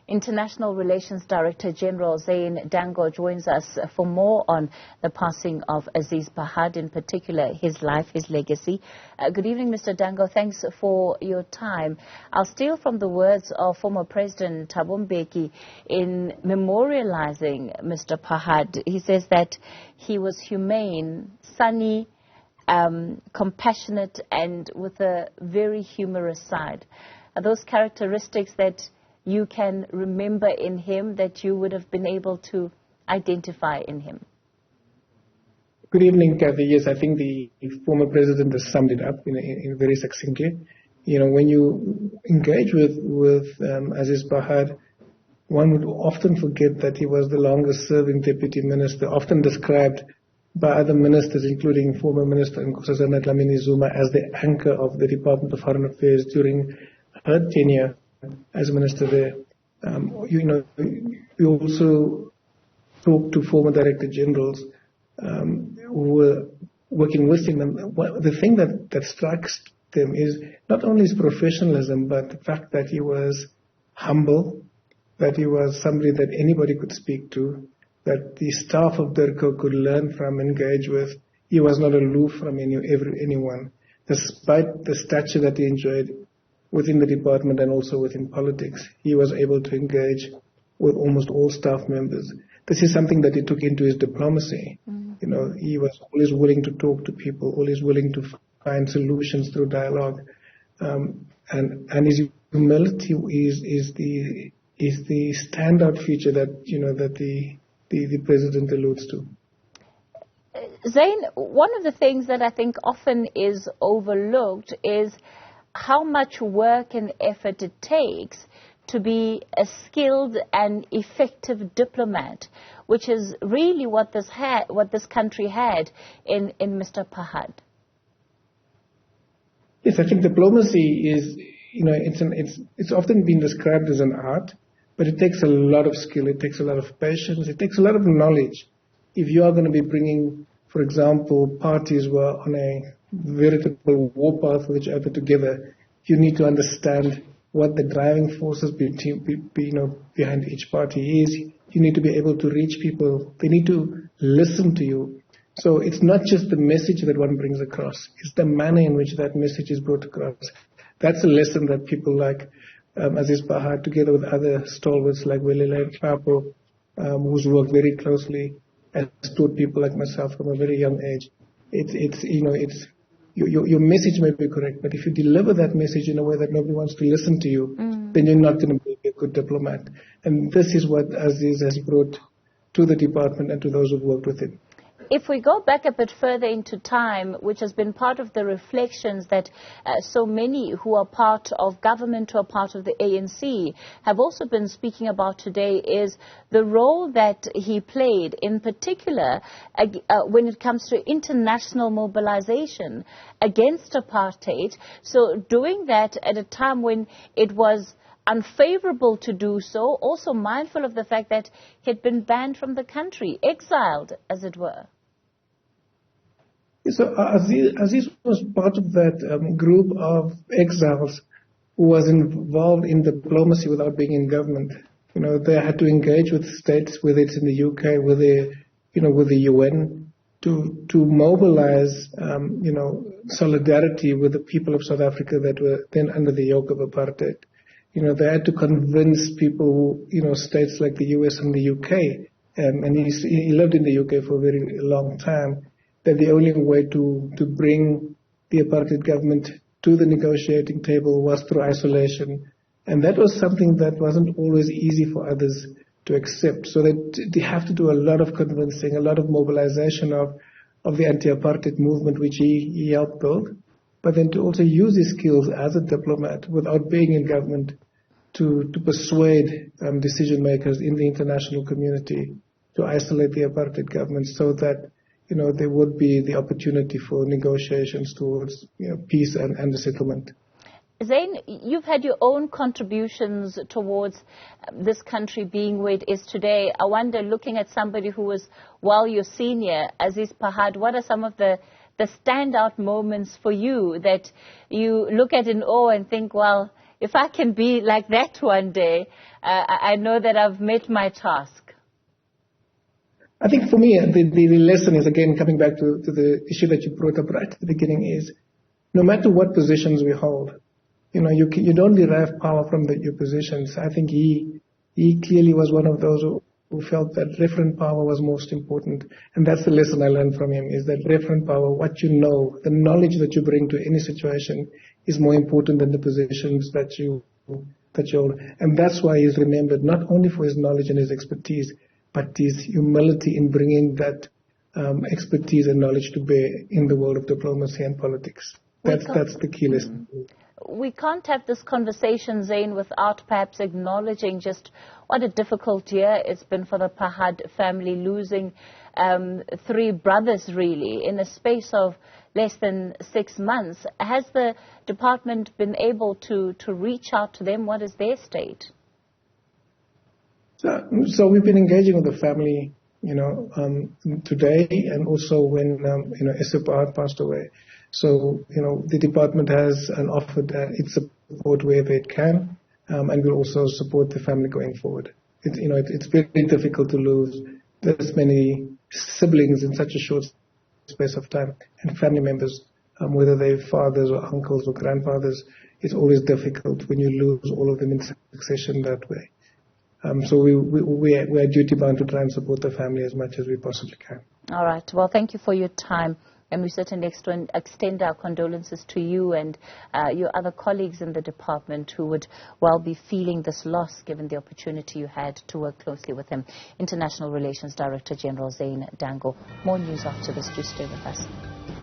International Relations Director-General Zane Dangor joins us for more on the passing of Aziz Pahad, in particular his life, his legacy. Good evening, Mr. Dangor. Thanks for your time. I'll steal from the words of former President Thabo Mbeki in memorializing Mr. Pahad. He says that he was humane, sunny, compassionate, and with a very humorous side. Are those characteristics that you can remember in him, that you would have been able to identify in him? Good evening, Kathy. Yes, I think the former president has summed it up in very succinctly. You know, when you engage with Aziz Pahad, one would often forget that he was the longest serving deputy minister, often described by other ministers, including former Minister Nkosazana Dlamini Zuma, as the anchor of the Department of Foreign Affairs during her tenure as minister there. We also talked to former director generals who were working with him. And the thing that strikes them is not only his professionalism, but the fact that he was humble, that he was somebody that anybody could speak to, that the staff of DIRCO could learn from, engage with. He was not aloof from anyone, despite the stature that he enjoyed within the department and also within politics. He was able to engage with almost all staff members. This is something that he took into his diplomacy. You know, he was always willing to talk to people, always willing to find solutions through dialogue, and his humility is the standout feature that the president alludes to. Zane, one of the things that I think often is overlooked is how much work and effort it takes to be a skilled and effective diplomat, which is really what this country had in Mr. Pahad. Yes, I think diplomacy is, it's often been described as an art, but it takes a lot of skill, it takes a lot of patience, it takes a lot of knowledge. If you are going to be bringing, for example, parties who are on a veritable warpath with each other together, you need to understand what the driving forces behind each party is. You need to be able to reach people. They need to listen to you. So it's not just the message that one brings across, it's the manner in which that message is brought across. That's a lesson that people like Aziz Pahad, together with other stalwarts like Welile Klapo, who's worked very closely, has taught people like myself from a very young age. Your message may be correct, but if you deliver that message in a way that nobody wants to listen to you, then you're not going to be a good diplomat. And this is what Aziz has brought to the department and to those who've worked with him. If we go back a bit further into time, which has been part of the reflections that so many who are part of government, who are part of the ANC, have also been speaking about today, is the role that he played, in particular when it comes to international mobilization against apartheid. So doing that at a time when it was unfavorable to do so, also mindful of the fact that he had been banned from the country, exiled, as it were. So Aziz was part of that group of exiles who was involved in diplomacy without being in government. You know, they had to engage with states, whether it's in the UK, with the UN, to mobilize, solidarity with the people of South Africa that were then under the yoke of apartheid. You know, they had to convince people, states like the US and the UK, and he lived in the UK for a very long time, that the only way to bring the apartheid government to the negotiating table was through isolation. And that was something that wasn't always easy for others to accept. So they have to do a lot of convincing, a lot of mobilization of the anti-apartheid movement, which he helped build, but then to also use his skills as a diplomat without being in government to persuade decision makers in the international community to isolate the apartheid government so that there would be the opportunity for negotiations towards peace and the settlement. Zane, you've had your own contributions towards this country being where it is today. I wonder, looking at somebody who was your senior, Aziz Pahad, what are some of the standout moments for you that you look at in awe and think, well, if I can be like that one day, I know that I've met my task. I think for me, the lesson is, again, coming back to the issue that you brought up right at the beginning, is no matter what positions we hold, you don't derive power from your positions. I think he clearly was one of those who felt that referent power was most important. And that's the lesson I learned from him, is that referent power, what you know, the knowledge that you bring to any situation is more important than the positions that you hold. And that's why he's remembered not only for his knowledge and his expertise, but his humility in bringing that expertise and knowledge to bear in the world of diplomacy and politics. That's the key lesson. We can't have this conversation, Zane, without perhaps acknowledging just what a difficult year it's been for the Pahad family, losing 3 brothers, really, in a space of less than 6 months. Has the department been able to reach out to them? What is their state? So we've been engaging with the family, today, and also when, Aziz Pahad passed away. So, the department has offered its support wherever it can, and will also support the family going forward. It's very difficult to lose this many siblings in such a short space of time, and family members, whether they're fathers or uncles or grandfathers. It's always difficult when you lose all of them in succession that way. So we're duty-bound to try and support the family as much as we possibly can. All right. Well, thank you for your time. And we certainly extend our condolences to you and your other colleagues in the department who would well be feeling this loss, given the opportunity you had to work closely with him. International Relations Director-General Zane Dangor. More news after this. Do stay with us.